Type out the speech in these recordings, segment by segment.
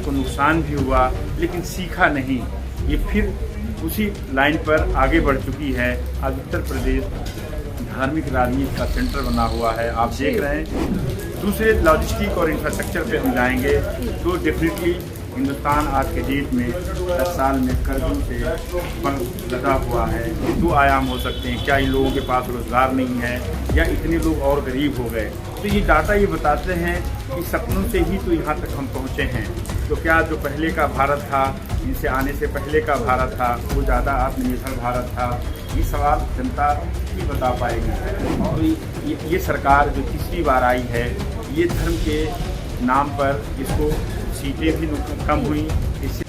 इसको नुकसान भी हुआ लेकिन सीखा नहीं। ये फिर उसी लाइन पर आगे बढ़ चुकी है। आज उत्तर प्रदेश धार्मिक राजनीति का सेंटर बना हुआ है, आप देख रहे हैं। दूसरे लॉजिस्टिक और इंफ्रास्ट्रक्चर पे हम जाएंगे तो डेफिनेटली हिंदुस्तान आज के डेट में 10 साल में कर्जों से लगा हुआ है। दो आयाम हो सकते हैं, क्या इन लोगों के पास रोजगार नहीं है या इतने लोग और गरीब हो गए। तो ये डाटा ये बताते हैं कि सपनों से ही तो यहाँ तक हम पहुँचे हैं। तो क्या जो पहले का भारत था, इनसे आने से पहले का भारत था, वो ज़्यादा आत्मनिर्भर भारत था? ये सवाल जनता ही बता पाएगी। और ये सरकार जो तीसरी बार आई है, ये धर्म के नाम पर इसको सीटें भी कम हुई। इससे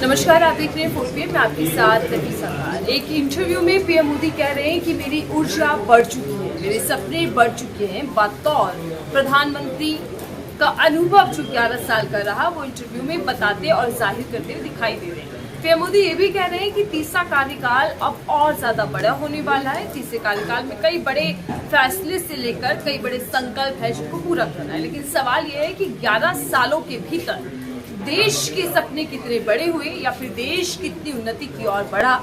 नमस्कार, आप देख रहे हैं 4PM, मैं आपके साथ रवि सरकार। एक इंटरव्यू में पीएम मोदी कह रहे हैं कि मेरी ऊर्जा बढ़ चुकी है, मेरे सपने बढ़ चुके हैं। बतौर प्रधानमंत्री का अनुभव जो 11 साल का रहा, वो इंटरव्यू में बताते और जाहिर करते हुए दिखाई दे रहे हैं। पीएम मोदी ये भी कह रहे हैं कि तीसरा कार्यकाल अब और ज्यादा बड़ा होने वाला है। तीसरे कार्यकाल में कई बड़े फैसले से लेकर कई बड़े संकल्प है जिनको पूरा करना है। लेकिन सवाल ये है कि 11 सालों के भीतर देश के सपने कितने बड़े हुए, या फिर देश कितनी उन्नति की ओर बढ़ा,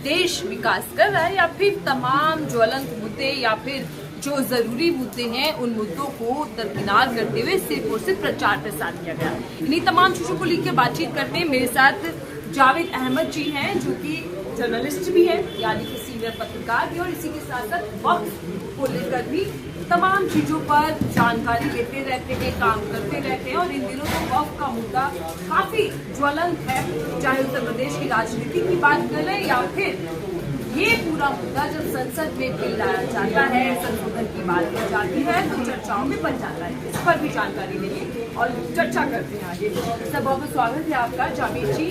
देश विकास कर रहा है, या फिर तमाम ज्वलंत मुद्दे या फिर जो जरूरी मुद्दे हैं उन मुद्दों को दरकिनार करते हुए सिर्फ और सिर्फ प्रचार प्रसार किया गया। इन्हीं तमाम चीजों को लेकर बातचीत करते हैं। मेरे साथ जावेद अहमद जी हैं, जो कि जर्नलिस्ट भी हैं, यानी कि सीनियर पत्रकार भी, और इसी के साथ साथ वक्त को लेकर भी तमाम चीजों पर जानकारी लेते रहते हैं, काम करते रहते हैं। और इन दिनों तो वक्त का मुद्दा काफी ज्वलंत है, चाहे उत्तर प्रदेश की राजनीति की बात करें या फिर ये पूरा मुद्दा जब संसद में बिल लाया जाता है, संशोधन की बात की जाती है, तो चर्चाओं में बन जाता है। इस पर भी जानकारी लेंगे और चर्चा करते हैं आगे। सब बहुत स्वागत है आपका जावेद जी।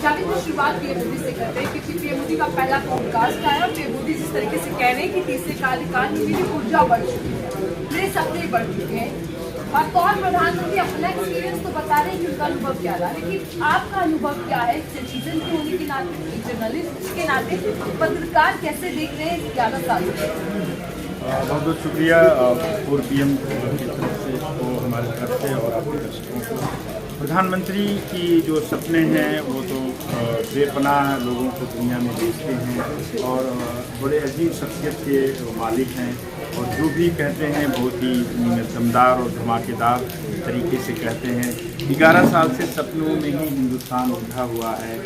जावेद जी, शुरुआत पीएम मोदी से करते हैं, क्योंकि पीएम मोदी का पहला पॉडकास्ट आया और पीएम मोदी जिस तरीके से कह रहे हैं कि तीसरे कार्यकाल में मेरी ऊर्जा बढ़ चुकी है, मेरे सपने बढ़ चुके हैं। और कौन प्रधानमंत्री अपना एक्सपीरियंस तो बता रहे हैं कि उनका अनुभव क्या रहा, लेकिन आपका अनुभव क्या है? सिटीजन के होने के नाते, जर्नलिस्ट के नाते, पत्रकार कैसे देख रहे हैं 11 साल? बहुत बहुत शुक्रिया 4PM की तरफ से, वो हमारी तरफ से और आपके दर्शकों को। प्रधानमंत्री की जो सपने हैं वो तो बेपनाह लोगों को दुनिया में देखते हैं और बड़े अजीब शख्सियत के मालिक हैं, और जो भी कहते हैं बहुत ही दमदार और धमाकेदार तरीके से कहते हैं। 11 साल से सपनों में ही हिंदुस्तान उलझा हुआ है।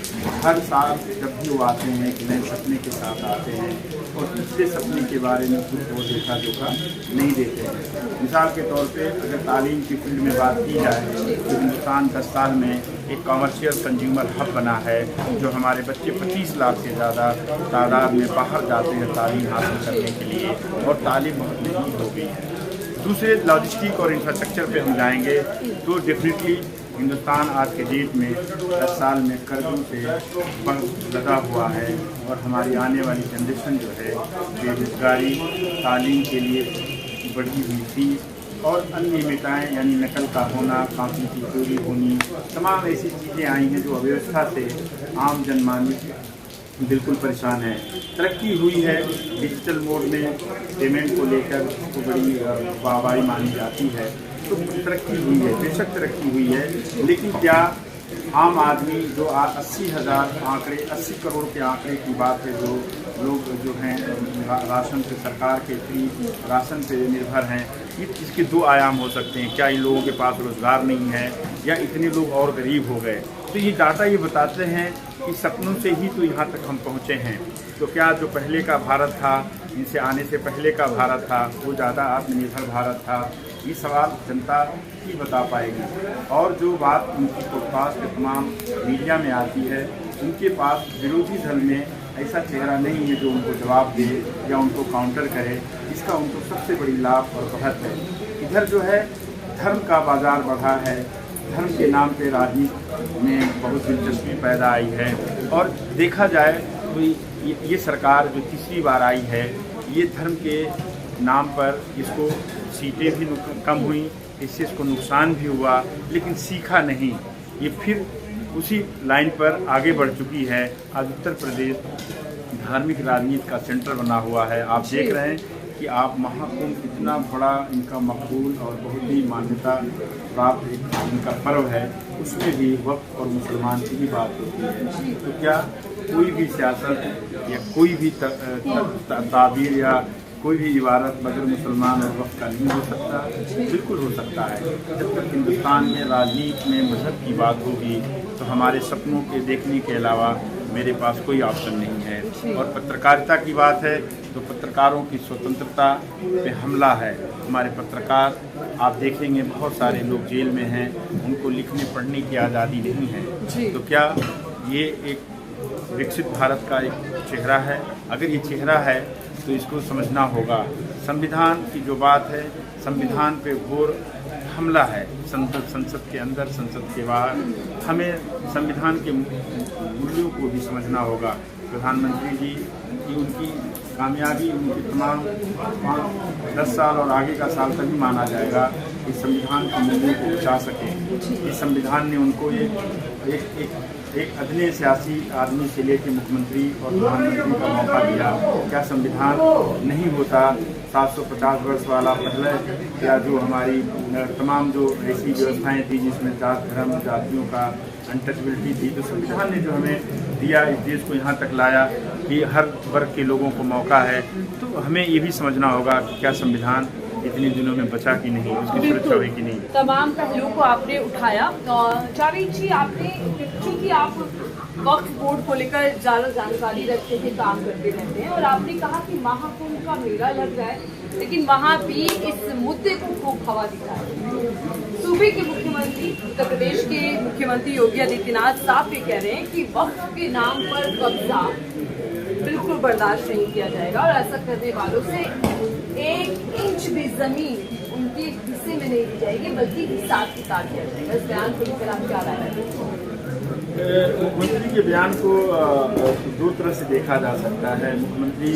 हर साल जब भी वो आते हैं कि नए सपने के साथ आते हैं और पिछले सपने के बारे में कुछ वो देखा जोखा नहीं देते हैं। मिसाल के तौर पे अगर तालीम की फील्ड में बात की जाए तो हिंदुस्तान 10 साल में एक कमर्शियल कंज्यूमर हब बना है, जो हमारे बच्चे 25 लाख से ज़्यादा तादाद में बाहर जाते हैं तालीम हासिल करने के लिए, और तालीम बहुत महंगी हो गई है। दूसरे लॉजिस्टिक और इंफ्रास्ट्रक्चर पे हम जाएंगे तो डेफिनेटली हिंदुस्तान आज के डेट में 10 साल में कर्जों से लगा हुआ है, और हमारी आने वाली जनरेशन जो है बेरोजगारी, तालीम के लिए बढ़ी हुई फीस और अनियमितताएँ यानी नकल का होना, काफी की चोरी होनी, तमाम ऐसी चीज़ें आई हैं जो अव्यवस्था से आम जनमानस बिल्कुल परेशान है। तरक्की हुई है डिजिटल मोड में, पेमेंट को लेकर तो बड़ी वाहवाही मानी जाती है, तो तरक्की हुई है, बेशक तरक्की हुई है। लेकिन क्या आम आदमी जो 80,000 आंकड़े, 80 करोड़ के आंकड़े की बात है, जो लोग जो हैं राशन से, सरकार के फ्री राशन पे निर्भर हैं, इसके दो आयाम हो सकते हैं। क्या इन लोगों के पास रोजगार नहीं है या इतने लोग और गरीब हो गए। तो ये डाटा ये बताते हैं कि सपनों से ही तो यहाँ तक हम पहुँचे हैं। तो क्या जो पहले का भारत था, इनसे आने से पहले का भारत था, वो ज़्यादा आत्मनिर्भर भारत था? ये सवाल जनता ही बता पाएगी। और जो बात उनकी पॉडकास्ट के तमाम मीडिया में आती है, उनके पास विरोधी दल में ऐसा चेहरा नहीं है जो उनको जवाब दे या उनको काउंटर करे। इसका उनको सबसे बड़ी लाभ और बढ़त है। इधर जो है धर्म का बाजार बढ़ा है, धर्म के नाम पे राजनीति में बहुत दिलचस्पी पैदा आई है। और देखा जाए तो ये सरकार जो तीसरी बार आई है, ये धर्म के नाम पर इसको सीटें भी कम हुई, इससे इसको नुकसान भी हुआ, लेकिन सीखा नहीं। ये फिर उसी लाइन पर आगे बढ़ चुकी है। आज उत्तर प्रदेश धार्मिक राजनीति का सेंटर बना हुआ है, आप देख रहे हैं कि आप महाकुंभ इतना बड़ा इनका मकबूल और बहुत ही मान्यता प्राप्त इनका पर्व है, उसमें भी वक्फ और मुसलमान की भी बात होती है। तो क्या कोई भी सियासत या कोई भी ताबीर या कोई भी इबारत बगैर मुसलमान और वक्फ का नहीं हो सकता? बिल्कुल हो सकता है। जब तक हिंदुस्तान में राजनीति में मजहब की बात होगी तो हमारे सपनों के देखने के अलावा मेरे पास कोई ऑप्शन नहीं है। और पत्रकारिता की बात है तो पत्रकारों की स्वतंत्रता पे हमला है। हमारे पत्रकार आप देखेंगे बहुत सारे लोग जेल में हैं, उनको लिखने पढ़ने की आज़ादी नहीं है। तो क्या ये एक विकसित भारत का एक चेहरा है? अगर ये चेहरा है तो इसको समझना होगा। संविधान की जो बात है, संविधान पे घोर हमला है। संसद के अंदर, संसद के बाहर हमें संविधान के मूल्यों को भी समझना होगा। प्रधानमंत्री जी की उनकी कामयाबी उनके तमाम 10 साल और आगे का साल तभी माना जाएगा कि संविधान के मूल्यों को बचा सके। इस संविधान ने उनको एक अदने सियासी आदमी से लेकर मुख्यमंत्री और प्रधानमंत्री का मौका दिया। क्या संविधान नहीं होता 750 वर्ष वाला पहले, या जो हमारी तमाम जो ऐसी व्यवस्थाएं थी जिसमें जात धर्म जातियों का अनटचबिलिटी थी, तो संविधान ने जो हमें दिया, इस देश को यहाँ तक लाया कि हर वर्ग के लोगों को मौका है। तो हमें ये भी समझना होगा कि क्या संविधान इतने दिनों में बचा कि नहीं, उसकी सुरक्षा हुई कि नहीं। तमाम पहलुओं को आपने उठाया। जावेद जी, आपने क्योंकि आप वक्फ बोर्ड को लेकर ज़्यादा जानकारी रखते हैं, काम करते रहते हैं, और आपने कहा कि महाकुंभ का मेला लग रहा है, लेकिन वहाँ भी इस मुद्दे को खूब हवा दिखा है। सूबे के मुख्यमंत्री, उत्तर प्रदेश के मुख्यमंत्री योगी आदित्यनाथ साफ ये कह रहे हैं कि वक्फ के नाम पर कब्जा बिल्कुल बर्दाश्त नहीं किया जाएगा और ऐसा करने वालों से 1 इंच भी जमीन उनके हिस्से में नहीं दी जाएगी, बल्कि हिसाब किताब किया जाएगा। इस बयान को लेकर आप क्या राय है? मुख्यमंत्री के बयान को दो तरह से देखा जा सकता है। मुख्यमंत्री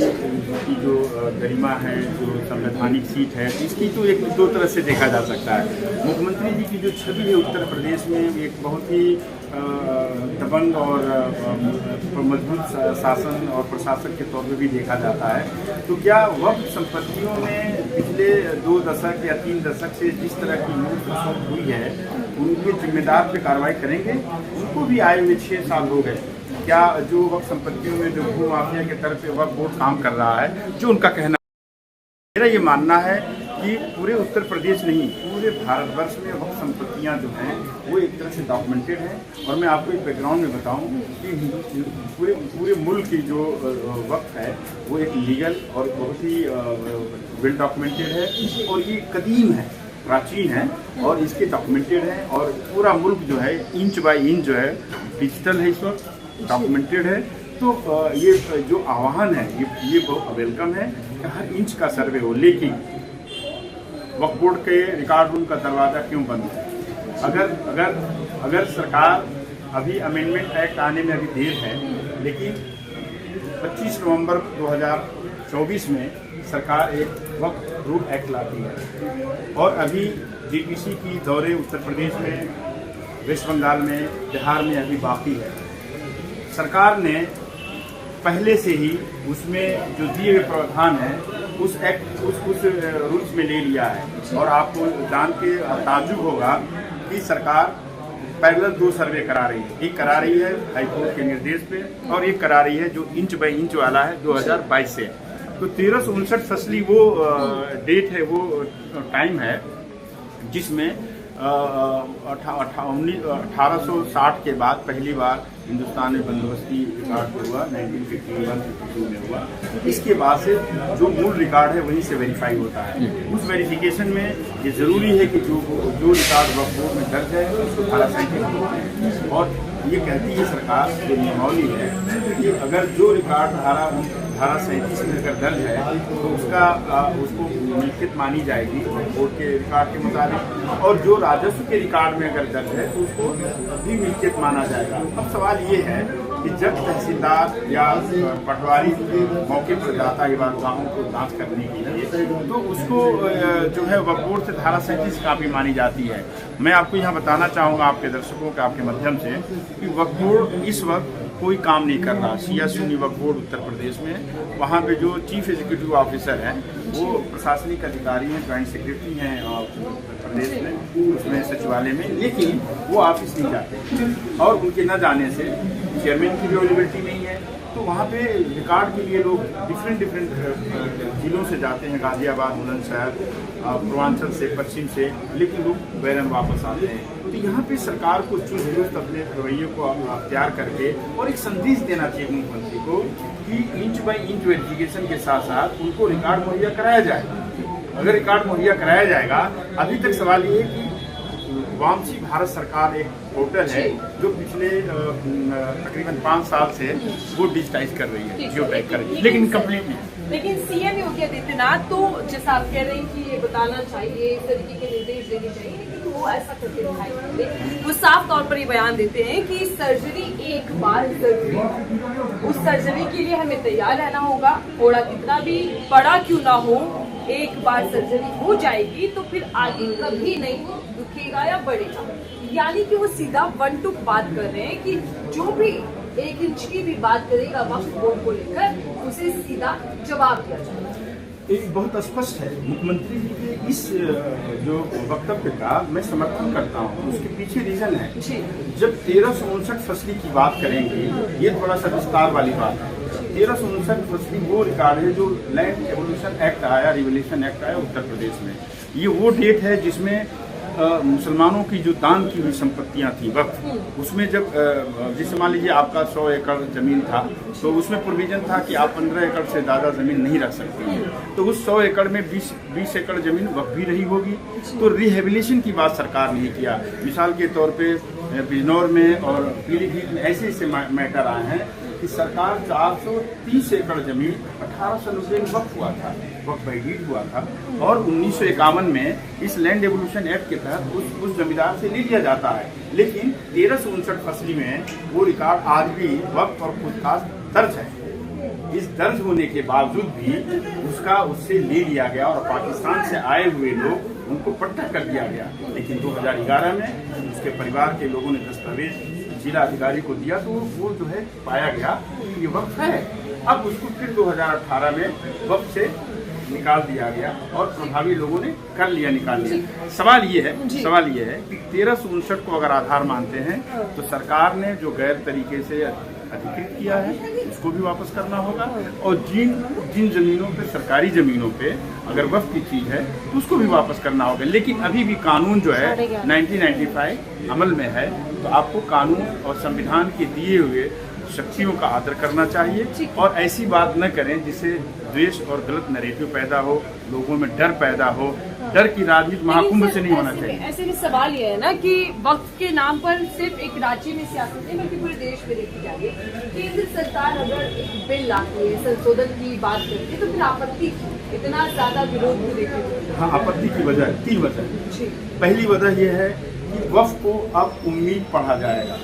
की जो गरिमा है, जो संवैधानिक सीट है, इसकी तो एक दो तरह से देखा जा सकता है। मुख्यमंत्री जी की जो छवि है उत्तर प्रदेश में एक बहुत ही दबंग और मजबूत शासन और प्रशासक के तौर पर भी देखा जाता है। तो क्या वक्फ संपत्तियों में पिछले 2 दशक या 3 दशक से जिस तरह की लूट हुई है, उनके जिम्मेदार पे कार्रवाई करेंगे? उनको भी आए हुए 6 साल हो गए। क्या जो वक्फ संपत्तियों में जो भू माफिया के तरफ पे वक्फ बोर्ड काम कर रहा है, जो उनका कहना, मेरा ये मानना है कि पूरे उत्तर प्रदेश नहीं, पूरे भारतवर्ष में वक्फ संपत्तियां जो हैं वो एक तरह से डॉक्यूमेंटेड है। और मैं आपको एक बैकग्राउंड में बताऊं कि पूरे मुल्क की जो वक्फ है वो एक लीगल और बहुत ही वेल डॉक्यूमेंटेड है, और ये कदीम है, प्राचीन है, और इसके डॉक्यूमेंटेड है। और पूरा मुल्क जो है इंच बाय इंच जो है डिजिटल है, इस वक्त डॉक्यूमेंटेड है। तो ये जो आह्वान है ये बहुत वेलकम है कि हर इंच का सर्वे हो। लेकिन वक्फ बोर्ड के रिकॉर्ड रूम का दरवाज़ा क्यों बंद है? अगर सरकार अभी अमेंडमेंट एक्ट आने में अभी देर है, लेकिन 25 नवंबर 2024 में सरकार एक वक्फ रूल एक्ट लाती है, और अभी डीपीसी की दौरे उत्तर प्रदेश में, वेस्ट बंगाल में, बिहार में अभी बाकी है। सरकार ने पहले से ही उसमें जो दिए हुए प्रावधान है उस रूल्स में ले लिया है। और आपको जान के ताज्जुब होगा कि सरकार पैरेलल 2 सर्वे करा रही है। एक करा रही है हाईकोर्ट के निर्देश पे, और एक करा रही है जो इंच बाई इंच वाला है 2022 से। तो 1359 फसली वो डेट है, वो टाइम है जिसमें 1860 के बाद पहली बार हिंदुस्तान में बंदोबस्ती रिकॉर्ड हुआ, 1951-52 में हुआ। इसके बाद से जो मूल रिकॉर्ड है वहीं से वेरीफाई होता है। उस वेरिफिकेशन में ये ज़रूरी है कि जो रिकॉर्ड वक्फ बोर्ड में दर्ज है उसको धारा 37 और ये कहती है सरकार, जो नियमावली है कि अगर जो रिकॉर्ड धारा 37 में अगर दर्ज है तो उसको मिल्कियत मानी जाएगी कोर्ट के रिकॉर्ड के मुताबिक, और जो राजस्व के रिकॉर्ड में अगर दर्ज है तो उसको भी मिल्कियत माना जाएगा। अब सवाल ये है कि जब तहसीलदार या पटवारी मौके पर जाता है गाँवों को जांच करने के लिए, तो उसको जो है वक्फ बोर्ड से धारा 37 काफी मानी जाती है। मैं आपको यहाँ बताना चाहूँगा, आपके दर्शकों के आपके माध्यम से, कि वक्फ बोर्ड इस वक्त कोई काम नहीं कर रहा। शिया सुन्नी वक्फ बोर्ड उत्तर प्रदेश में, वहाँ पे जो चीफ एग्जीक्यूटिव ऑफिसर हैं वो प्रशासनिक अधिकारी हैं, ज्वाइंट सेक्रेटरी हैं प्रदेश में, उसमें सचिवालय में, लेकिन वो ऑफिस नहीं जाते और उनके न जाने से चेयरमैन की भी अवेलेबिलिटी नहीं है। तो वहाँ पे रिकॉर्ड के लिए लोग डिफरेंट जिलों से जाते हैं, गाजियाबाद, बुलंदशहर, पूर्वांचल से, पश्चिम से, लेकिन लोग बैरन वापस आते हैं। तो यहाँ पे सरकार को चुस्त दुरुस्त अपने रवैये को अख्तियार करके और एक संदेश देना चाहिए मुख्यमंत्री को कि इंच बाई इंच वेरिफिकेशन के साथ साथ उनको रिकॉर्ड मुहैया कराया जाए। अगर रिकॉर्ड मुहैया कराया जाएगा, अभी तक सवाल ये है कि वामसी भारत सरकार एक पोर्टल है जो पिछले तकरीबन 5 साल से वो डिजिटाइज कर रही है, जियो टैग कर रही है, लेकिन कंप्लीट नहीं। लेकिन सीएम योगी आदित्यनाथ तो जैसा आप कह रहे हैं कि ये बताना चाहिए, इस तरीके के निर्देश देने चाहिए, लेकिन वो ऐसा करते दिखाई नहीं देते। वो साफ तौर पर ये बयान देते हैं कि सर्जरी एक बार जरूरी है, उस सर्जरी के लिए हमें तैयार रहना होगा, थोड़ा कितना भी बड़ा क्यों ना हो, एक बार सर्जरी हो जाएगी तो फिर आगे कभी नहीं दुखेगा या बढ़ेगा। यानी कि वो सीधा वन टू बात कर रहे हैं कि जो भी 1 इंच की भी बात करेगा वक्फ बोर्ड को लेकर, उसे सीधा जवाब दिया जाएगा। एक बहुत स्पष्ट है मुख्यमंत्री जी के इस जो वक्तव्य का मैं समर्थन करता हूँ। उसके पीछे रीजन है, जब 1359 फसली की बात करेंगे, ये थोड़ा सा विस्तार वाली बात है। 1359 फसली वो रिकॉर्ड है जो लैंड एवोल्यूशन एक्ट आया, रिवोल्यूशन एक्ट आया उत्तर प्रदेश में। ये वो डेट है जिसमें मुसलमानों की जो दान की हुई संपत्तियां थी वक्त, उसमें जब जैसे मान लीजिए आपका 100 एकड़ जमीन था तो उसमें प्रोविजन था कि आप 15 एकड़ से ज़्यादा जमीन नहीं रख सकते, तो उस 100 एकड़ में 20 एकड़ जमीन वक्त भी रही होगी। तो रिहेबिलिटेशन की बात सरकार ने किया। मिसाल के तौर पे बिजनौर में और पीलीभीत में ऐसे मैटर आए हैं कि सरकार 430 एकड़ जमीन 1890 में वक्फ हुआ था, वक्फ बाई डीड हुआ था, और 1951 में इस लैंड एवोल्यूशन एक्ट के तहत उस जमींदार से ले लिया जाता है। लेकिन 1359 फसली में वो रिकॉर्ड आज भी वक्फ और खुदकाश दर्ज है। इस दर्ज होने के बावजूद भी उससे ले लिया गया और पाकिस्तान से आए हुए लोग उनको पट्टा कर दिया गया। लेकिन 2011 में उसके परिवार के लोगों ने दस्तावेज जिला अधिकारी को दिया तो वो जो है पाया गया कि ये वक्फ है। अब उसको फिर 2018 में वक्फ से निकाल दिया गया और प्रभावी लोगों ने कर लिया, निकाल लिया। सवाल ये है कि 1359 को अगर आधार मानते हैं तो सरकार ने जो गैर तरीके से अधिकृत किया है उसको भी वापस करना होगा, और जिन जमीनों पे, सरकारी जमीनों पे अगर वक्फ की चीज है तो उसको भी वापस करना होगा। लेकिन अभी भी कानून जो है 1995 अमल में है, तो आपको कानून और संविधान के दिए हुए शक्तियों का आदर करना चाहिए और ऐसी बात न करें जिससे द्वेष और गलत नैरेटिव पैदा हो, लोगों में डर पैदा हो। डर की राजनीति महाकुंभ से नहीं होना चाहिए। ऐसे में सवाल ये है ना कि वक्फ के नाम पर सिर्फ एक राज्य में सियासत नहीं बल्कि पूरे देश में देखी जा रही है। केंद्र सरकार अगर एक बिल लाती है, संशोधन की बात करती है, तो फिर आपत्ति इतना ज्यादा विरोध भी देखने को मिलता है। हाँ, आपत्ति की वजह 3 वजह। पहली वजह यह है कि वक्फ को अब उम्मीद पढ़ा जाएगा।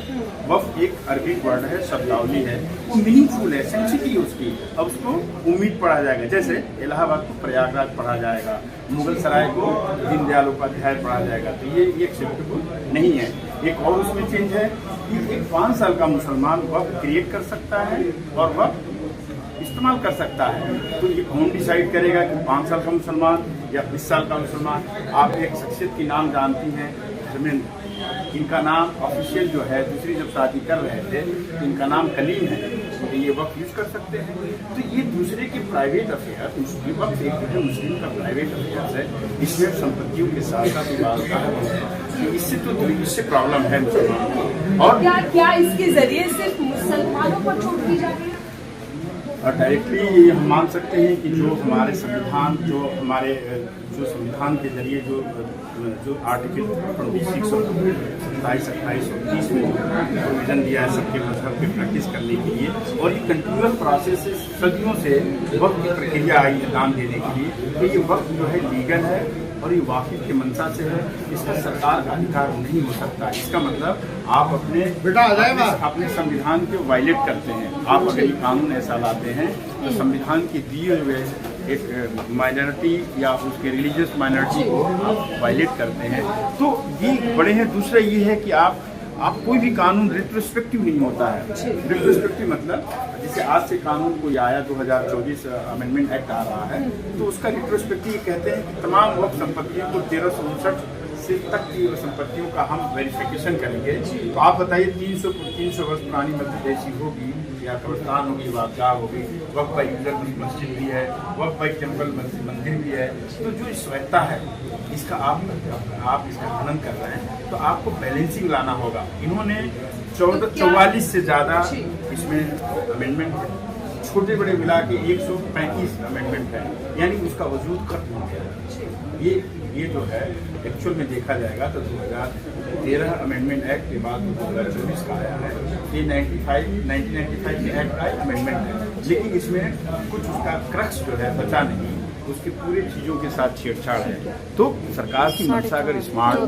वक्फ एक अरबिक वर्ड है, शब्दावली है, वो मीनिंगफुल है, सेंसिटिव उसकी, अब उसको उम्मीद पढ़ा जाएगा। जैसे इलाहाबाद को प्रयागराज पढ़ा जाएगा, मुगल सराय को दीनदयाल उपाध्याय पढ़ा जाएगा, तो ये एक्सेप्टेबल नहीं है। एक और उसमें चेंज है कि एक 5 साल का मुसलमान वक्फ क्रिएट कर सकता है और वक्फ इस्तेमाल कर सकता है। तो ये कौन डिसाइड करेगा कि 5 साल का मुसलमान या 20 साल का मुसलमान? आप एक शख्सियत की नाम जानती हैं, धर्मेंद्र, इनका नाम ऑफिशियल जो है, दूसरी जब शादी कर रहे थे तो इनका नाम कलीम है, तो ये वक्त यूज कर सकते हैं। तो ये दूसरे के प्राइवेट अफेयर, मुस्लिम वक्त एक है, मुस्लिम का प्राइवेट अफेयर है, इसमें संपत्तियों के साथ साथ इससे प्रॉब्लम है मुसलमानों। और क्या इसके जरिए सिर्फ मुसलमानों पर छूट दी जा रही है? और डायरेक्टली हम मान सकते हैं कि जो हमारे संविधान, जो संविधान के जरिए जो आर्टिकल 26 और 27, 28 और 30 में प्रोविजन दिया है सबके मजहब की प्रैक्टिस करने के लिए, और ये कंटिन्यूअस प्रोसेस से सदियों से वक्त की प्रक्रिया आई है दान देने के लिए, तो ये वक्त जो है लीगल है और ये वाकिफ के मंशा से है, इसका सरकार का अधिकार नहीं हो सकता। इसका मतलब आप अपने संविधान को वायलेट करते हैं। आप अगर ये कानून ऐसा लाते हैं तो संविधान के दिए हुए एक माइनॉरिटी या उसके रिलीजियस माइनॉरिटी को आप वायलेट करते हैं, तो ये बड़े हैं। दूसरा ये है कि आप आप कोई भी कानून रिट्रोस्पेक्टिव नहीं होता है। रिट्रोस्पेक्टिव मतलब जैसे आज से कानून कोई आया 2024 अमेंडमेंट एक्ट आ रहा है, तो उसका रिट्रोस्पेक्टिव कहते हैं कि तमाम वक्त संपत्तियों को 1359 से तक की संपत्तियों का हम वेरिफिकेशन करेंगे। तो आप बताइए 300 वर्ष पुरानी मस्जिद होगी या कब्रिस्तान होगी, वाक़ा होगी, वक्फ बाई यूजर मस्जिद भी है, वक्फ बाई टेम्पल मंदिर भी है। तो जो स्वच्छता है इसका आप इसका खनन कर रहे हैं, तो आपको बैलेंसिंग लाना होगा। इन्होंने 44 से ज़्यादा इसमें अमेंडमेंट है, छोटे बड़े मिला के 135 अमेंडमेंट है, यानी उसका वजूद खत्म हो गया। ये जो है एक्चुअल में देखा जाएगा तो 2013 अमेंडमेंट एक्ट के बाद 2024 का आया है। ये 1995 के एक्ट का अमेंडमेंट है, लेकिन इसमें कुछ उसका क्रक्स जो है बचा नहीं, उसके पूरे चीज़ों के साथ छेड़छाड़ है। तो सरकार की मंशा अगर स्मार्ट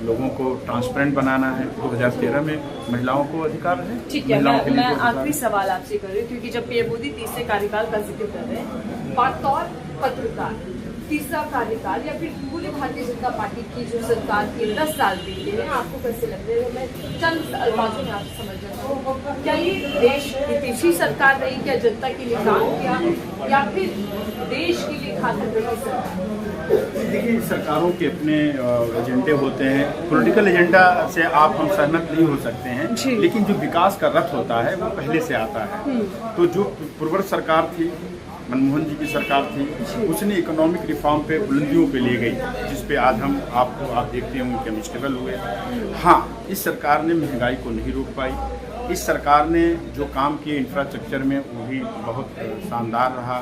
लोगों को ट्रांसपेरेंट बनाना है, 2013 में महिलाओं को अधिकार है। ठीक है, मैं आखिरी सवाल आपसे कर रही हूँ, क्योंकि जब पीएम मोदी तीसरे कार्यकाल का जिक्र कर रहे हैं, बतौर पत्रकार तीसरा कार्यकाल या फिर पूरे भारतीय जनता पार्टी की जो सरकार के 10 साल बीते हैं, आपको कैसे लग रहे हैं? मैं चंद अल्फाजों में आपसे समझना चाहूँ, क्या ये देश की तीसरी सरकार रही, क्या जनता के लिए काम किया या फिर देश के लिए खातिर रही सरकार? देखिए, सरकारों के अपने एजेंडे होते हैं, पॉलिटिकल एजेंडा से आप हम सहमत नहीं हो सकते हैं, लेकिन जो विकास का रथ होता है वो पहले से आता है। तो जो पूर्व सरकार थी, मनमोहन जी की सरकार थी, उसने इकोनॉमिक रिफॉर्म पे बुलंदियों पे ले गई, जिस पे आज आप देखते होंगे कि हम स्टेबल हुए। हाँ, इस सरकार ने महंगाई को नहीं रोक पाई। इस सरकार ने जो काम किए इंफ्रास्ट्रक्चर में वो भी बहुत शानदार रहा।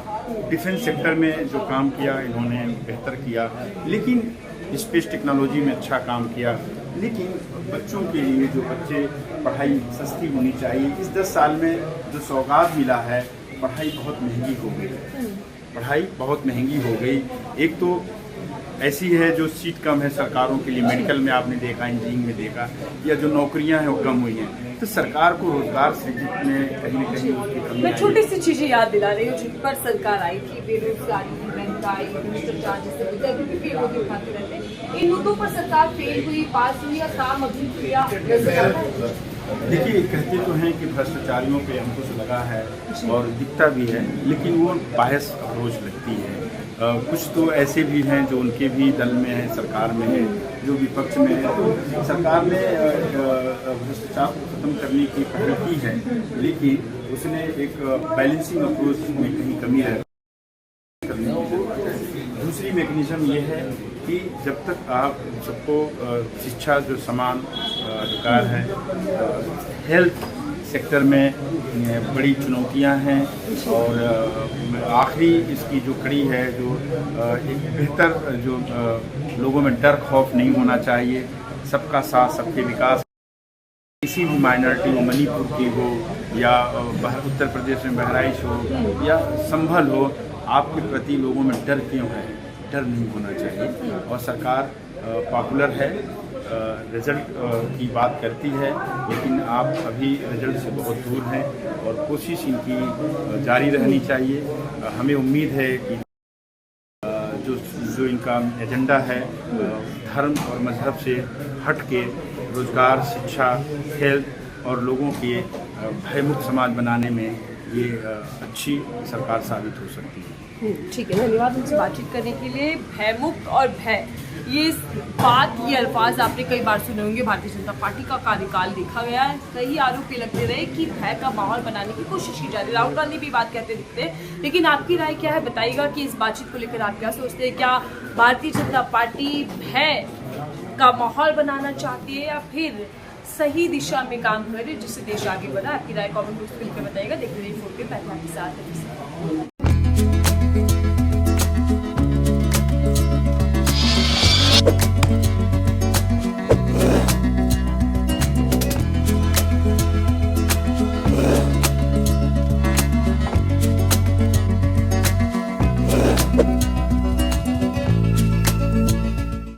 डिफेंस सेक्टर में जो काम किया इन्होंने बेहतर किया, लेकिन स्पेस टेक्नोलॉजी में अच्छा काम किया। लेकिन बच्चों के लिए जो बच्चे पढ़ाई सस्ती होनी चाहिए, इस 10 साल में जो सौगात मिला है, पढ़ाई बहुत महंगी हो गई। पढ़ाई बहुत महंगी हो गई। एक तो ऐसी है जो सीट कम है सरकारों के लिए, मेडिकल में आपने देखा, इंजीनियरिंग में देखा, या जो नौकरियां हैं वो कम हुई हैं। तो सरकार को रोजगार सृजित में कहीं न कहीं उसकी कमी। मैं छोटी सी चीजें याद दिला रही हूँ जिन पर सरकार आई थी, बेरोजगारी, महंगाई, भ्रष्टाचार जैसे मुद्दे अभी भी लोग उठाते रहते हैं। इन मुद्दों पर सरकार फेल हुई, पास हुई या काम अभी किया नजर आता है? देखिए, कहते तो हैं कि भ्रष्टाचारियों पे अंकुश लगा है और दिखता भी है, लेकिन वो बायस अप्रोच लगती है। कुछ तो ऐसे भी हैं जो उनके भी दल में है, सरकार में है, जो विपक्ष में है। तो सरकार ने भ्रष्टाचार को खत्म करने की पहल की है, लेकिन उसने एक बैलेंसिंग अप्रोच में कहीं कमी है। दूसरी मैकेनिज्म ये है कि जब तक आप सबको शिक्षा जो समान अधिकार है, हेल्थ सेक्टर में बड़ी चुनौतियां हैं, और आखिरी इसकी जो कड़ी है, जो एक बेहतर जो लोगों में डर खौफ नहीं होना चाहिए, सबका साथ सबके विकास। किसी भी माइनॉरिटी हो, मणिपुर की हो या उत्तर प्रदेश में बहराइच हो या संभल हो, आपके प्रति लोगों में डर क्यों है? डर नहीं होना चाहिए। और सरकार पॉपुलर है, रिजल्ट की बात करती है, लेकिन आप अभी रिजल्ट से बहुत दूर हैं और कोशिश इनकी जारी रहनी चाहिए। हमें उम्मीद है कि जो इनका एजेंडा है, धर्म और मजहब से हट के रोजगार, शिक्षा, हेल्थ और लोगों के भयमुक्त समाज बनाने में ये अच्छी सरकार साबित हो सकती है। ठीक है, धन्यवाद हमसे बातचीत करने के लिए। भयमुक्त और भय, ये अल्फाज आपने कई बार सुने होंगे। भारतीय जनता पार्टी का कार्यकाल देखा गया है, कई आरोप लगते रहे कि भय का माहौल बनाने की कोशिश की जा रही है। राहुल गांधी भी बात कहते दिखते हैं, लेकिन आपकी राय क्या है? बताइएगा कि इस बातचीत को लेकर आप क्या सोचते हैं? क्या भारतीय जनता पार्टी भय का माहौल बनाना चाहती है या फिर सही दिशा में काम कर रही है जिससे देश आगे बढ़ा? आपकी राय कमेंट बॉक्स में लिखकर बताइएगा। देखते रहिए 4P, पहले आपके साथ।